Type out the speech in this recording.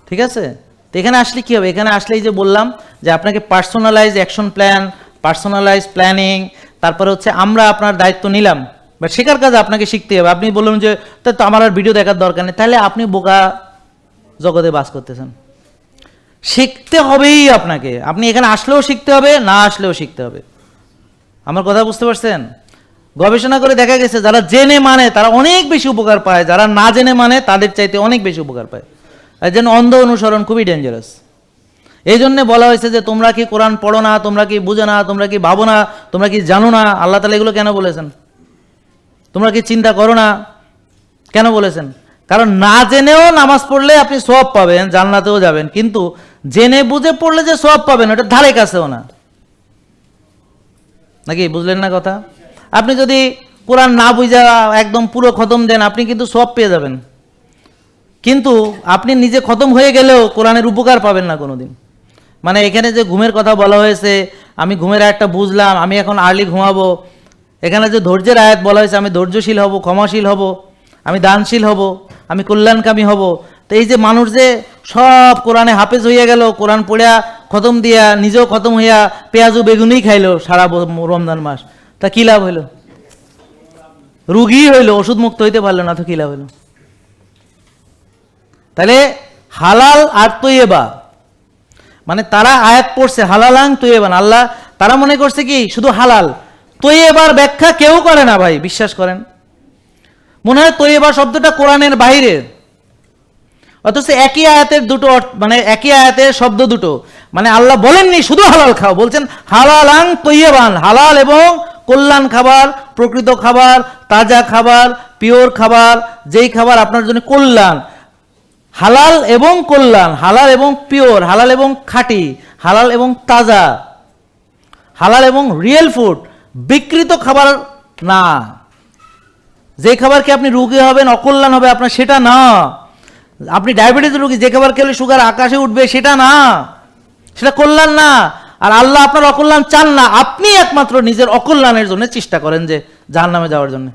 ঠিক আছে? তো এখানে আসলে কী হবে? এখানে আসলে এই যে বললাম যে আপনাকে personalize action plan, personalize planning, তারপরে হচ্ছে আমরা আপনার দায়িত্ব নিলাম, বাট শেখার কাজ আপনাকে শিখতে হবে। আপনি বললেন যে তা তো আমার আর ভিডিও দেখার দরকার নেই, তাহলে আপনি বোকা জগতে বাস করতেছেন। শিখতে হবেই আপনাকে, আপনি এখানে আসলেও শিখতে হবে, না আসলেও শিখতে হবে। আমার কথা বুঝতে পারছেন? গবেষণা করে দেখা গেছে যারা জেনে মানে তারা অনেক বেশি উপকার পায়, যারা না জেনে মানে তাদের চাইতে অনেক বেশি উপকার পায়। এই জন্য অন্ধ অনুসরণ খুবই ডেঞ্জারাস। এই জন্যে বলা হয়েছে যে তোমরা কি কোরআন পড়ো না, তোমরা কি বুঝো না, তোমরা কি ভাবো না, তোমরা কি জানো না। আল্লাহ তাআলা এগুলো কেন বলেছেন? তোমরা কি চিন্তা করো না কেন বলেছেন? কারণ না জেনেও নামাজ পড়লে আপনি সওয়াব পাবেন, জান্নাতেও যাবেন, কিন্তু জেনে বুঝে পড়লে যে সওয়াব পাবেন ওটা ধারে কাছেও না। নাকি বুঝলেন না কথা? আপনি যদি কোরআন না বুঝা একদম পুরো খতম দেন, আপনি কিন্তু সওয়াব পেয়ে যাবেন, কিন্তু আপনি নিজে খতম হয়ে গেলেও কোরআনের উপকার পাবেন না কোনোদিন। মানে এখানে যে ঘুমের কথা বলা হয়েছে, আমি ঘুমের আয়াতটা বুঝলাম, আমি এখন আর্লি ঘুমাবো। এখানে যে ধৈর্যের আয়াত বলা হয়েছে, আমি ধৈর্যশীল হব, ক্ষমাশীল হব, আমি দানশীল হব, আমি কল্যাণকামী হব। তো এই যে মানুষ যে সব কোরআনে হাফেজ হইয়া গেল, কোরআন পড়িয়া খতম দিয়া নিজেও খতম হইয়া পেঁয়াজু বেগুনই খাইলো সারা রমজান মাস, তা কী লাভ হইল? রুগী হইল, ওষুধ মুক্ত হইতে পারলো না, তো কী লাভ হইল? তাহলে হালাল আর তৈয়বা, মানে তারা আয়াত পড়ছে হালালাং তৈয়বান, আল্লাহ তারা মনে করছে কি শুধু হালাল, তৈয়বার ব্যাখ্যা কেউ করে না ভাই, বিশ্বাস করেন। মনে হয় তৈয়বা শব্দটা কোরআনের বাইরের, অথচ একই আয়াতের দুটো মানে একই আয়াতের শব্দ দুটো, মানে আল্লাহ বলেননি শুধু হালাল খাও, বলছেন হালালাং তৈয়বান, হালাল এবং কল্যাণ খাবার, প্রকৃত খাবার, তাজা খাবার, পিওর খাবার, যেই খাবার আপনার জন্য কল্যাণ। হালাল এবং কল্যাণ, হালাল এবং পিওর, হালাল এবং খাঁটি, হালাল এবং তাজা, হালাল এবং রিয়েল ফুড, বিকৃত খাবার না। যে খাবার খেয়ে আপনি রোগী হবেন, অকল্যাণ হবে আপনার, সেটা না। আপনি ডায়াবেটিস রোগী, যে খাবার খেলে সুগার আকাশে উঠবে, সেটা না, সেটা কল্যাণ না। আর আল্লাহ আপনার অকল্যাণ চান না, আপনি একমাত্র নিজের অকল্যাণের জন্য চেষ্টা করেন যে জাহান্নামে যাওয়ার জন্য।